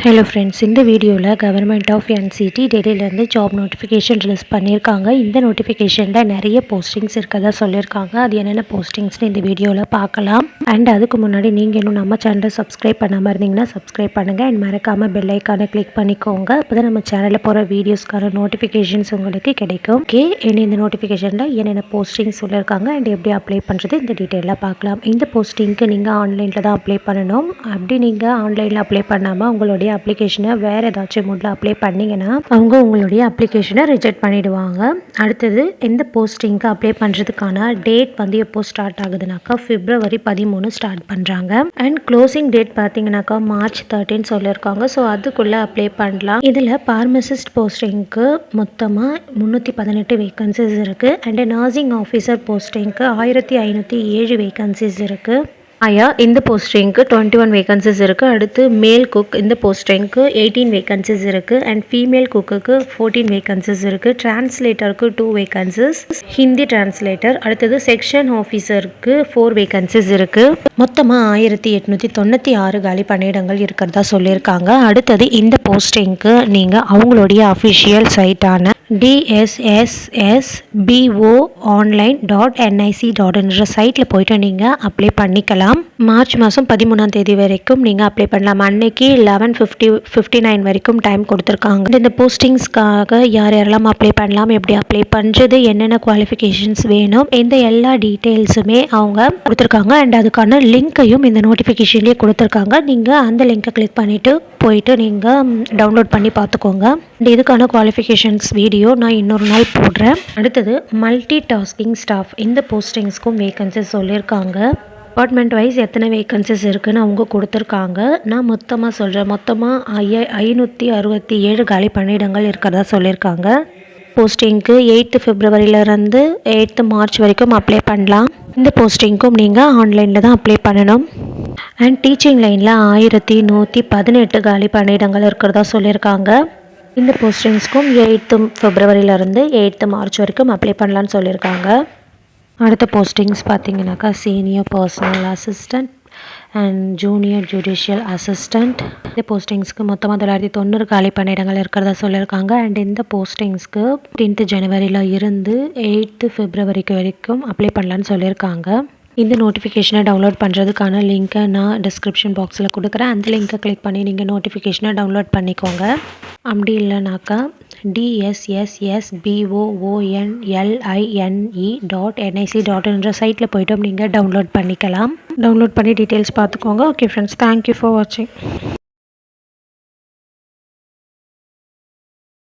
Hello friends, இந்த வீடியோவில் government of NCT டெல்லியிலேருந்து ஜாப் நோட்டிஃபிகேஷன் ரிலீஸ் பண்ணியிருக்காங்க. இந்த நோட்டிஃபிகேஷனில் நிறைய போஸ்டிங்ஸ் இருக்கதா சொல்லியிருக்காங்க. அது என்னென்ன போஸ்டிங்ஸ்னு இந்த வீடியோவில் பார்க்கலாம். அண்ட் அதுக்கு முன்னாடி நீங்கள் இன்னும் நம்ம சேனலை சப்ஸ்கிரைப் பண்ணாமல் இருந்தீங்கன்னா சப்ஸ்கிரைப் பண்ணுங்கள். அண்ட் மறக்காமல் பெல் ஐக்கானை கிளிக் பண்ணிக்கோங்க. அப்போ தான் நம்ம சேனலில் போகிற வீடியோஸ்க்கான நோட்டிஃபிகேஷன்ஸ் உங்களுக்கு கிடைக்கும். இந்த நோட்டிஃபிகேஷனில் என்னென்ன போஸ்டிங்ஸ் சொல்லியிருக்காங்க அண்ட் எப்படி அப்ளை பண்ணுறது இந்த டீட்டெயிலாக பார்க்கலாம். இந்த போஸ்டிங்க்கு நீங்கள் ஆன்லைனில் தான் அப்ளை பண்ணணும். அப்படி நீங்கள் ஆன்லைனில் அப்ளை பண்ணாமல் உங்களுடைய அப்ளிகேஷனை வேறு ஏதாச்சும் மோடில் அப்ளை பண்ணிங்கன்னா அவங்க உங்களுடைய அப்ளிகேஷனை ரிஜெக்ட் பண்ணிவிடுவாங்க. அடுத்தது இந்த போஸ்டிங்க்கு அப்ளை பண்ணுறதுக்கான டேட் எப்போ ஸ்டார்ட் ஆகுதுனாக்கா February 13 ஸ்டார்ட் பண்ணுறாங்க. அண்ட் க்ளோசிங் டேட் பார்த்தீங்கன்னாக்கா March 13 சொல்லியிருக்காங்க. ஸோ அதுக்குள்ளே அப்ளை பண்ணலாம். இதில் பார்மசிஸ்ட் போஸ்டிங்க்கு மொத்தமாக 318 வேகன்சிஸ் இருக்குது. அண்ட் நர்சிங் ஆஃபீஸர் போஸ்டிங்க்கு 1507 வேகன்சிஸ் இருக்குது. இந்த போஸ்டிங்க்கு 21 வேகன்சிஸ் இருக்குது. அடுத்து மேல் குக் இந்த போஸ்டிங்க்கு 18 வேகன்சிஸ் இருக்குது. அண்ட் ஃபீமேல் குக்குக்கு 14 வேகன்சிஸ் இருக்குது. டிரான்ஸ்லேட்டருக்கு 2 வேகன்சிஸ், ஹிந்தி டிரான்ஸ்லேட்டர். அடுத்தது செக்ஷன் ஆஃபீஸருக்கு 4 வேகன்சிஸ் இருக்குது. மொத்தமாக 1896 காலி பணியிடங்கள் இருக்கிறதா சொல்லியிருக்காங்க. அடுத்தது இந்த போஸ்டிங்க்கு நீங்கள் அவங்களுடைய அஃபிஷியல் சைட்டான dssboonline.nic.in சைட்டில் போய்ட்டு நீங்கள் அப்ளை பண்ணிக்கலாம். மார்ச் மாதம் 13 வரைக்கும் நீங்கள் அப்ளை பண்ணலாம். அன்னைக்கு 11:59 வரைக்கும் டைம் கொடுத்துருக்காங்க. இந்த போஸ்டிங்ஸ்க்காக யாரெல்லாம் அப்ளை பண்ணலாம், எப்படி அப்ளை பண்ணுறது, என்னென்ன குவாலிஃபிகேஷன்ஸ் வேணும், இந்த எல்லா டீட்டெயில்ஸுமே அவங்க கொடுத்துருக்காங்க. அண்ட் அதுக்கான லிங்க்கையும் இந்த நோட்டிஃபிகேஷன்லேயே கொடுத்துருக்காங்க. நீங்கள் அந்த லிங்க்கை கிளிக் பண்ணிவிட்டு போயிட்டு நீங்கள் டவுன்லோட் பண்ணி பார்த்துக்கோங்க. அண்ட் இதுக்கான குவாலிஃபிகேஷன்ஸ் வீடியோ நான் இன்னொரு நாள் போடுறேன். அடுத்தது மல்டி டாஸ்கிங் ஸ்டாஃப் இந்த போஸ்டிங்ஸ்க்கும் வேகன்சிஸ் சொல்லியிருக்காங்க. டிபார்ட்மெண்ட் வைஸ் எத்தனை வேகன்சிஸ் இருக்குதுன்னு அவங்க கொடுத்துருக்காங்க. நான் மொத்தமாக சொல்கிறேன். மொத்தமாக 567 காலி பணியிடங்கள் இருக்கிறதா சொல்லியிருக்காங்க. போஸ்டிங்க்கு 8th Februaryலேருந்து 8th March வரைக்கும் அப்ளை பண்ணலாம். இந்த போஸ்டிங்க்கும் நீங்கள் ஆன்லைனில் தான் அப்ளை பண்ணணும். அண்ட் டீச்சிங் லைனில் 1118 காலி பணியிடங்கள் இருக்கிறதா சொல்லியிருக்காங்க. இந்த போஸ்டிங்ஸ்க்கும் 8th Februaryலேருந்து 8th March வரைக்கும் அப்ளை பண்ணலான்னு சொல்லியிருக்காங்க. அடுத்த போஸ்டிங்ஸ் பார்த்தீங்கன்னாக்கா senior personal assistant and junior judicial assistant. இந்த போஸ்டிங்ஸ்க்கு மொத்தமாக 990 காலி பணியிடங்கள் இருக்கிறதா சொல்லியிருக்காங்க. அண்ட் இந்த போஸ்டிங்ஸ்க்கு 10th January இருந்து 8th February வரைக்கும் அப்ளை பண்ணலான்னு சொல்லியிருக்காங்க. இந்த நோட்டிஃபிகேஷனை டவுன்லோட் பண்ணுறதுக்கான லிங்க்கை நான் டிஸ்கிரிப்ஷன் பாக்ஸில் கொடுக்குறேன். அந்த லிங்க்கை கிளிக் பண்ணி நீங்கள் நோட்டிஃபிகேஷனை டவுன்லோட் பண்ணிக்கோங்க. அப்படி இல்லைனாக்கா dssboonline.nic.in சைட்டில் போய்ட்டு நீங்கள் டவுன்லோட் பண்ணிக்கலாம். டவுன்லோட் பண்ணி டீட்டெயில்ஸ் பார்த்துக்கோங்க. ஓகே ஃப்ரெண்ட்ஸ், தேங்க்யூ ஃபார் வாட்சிங்.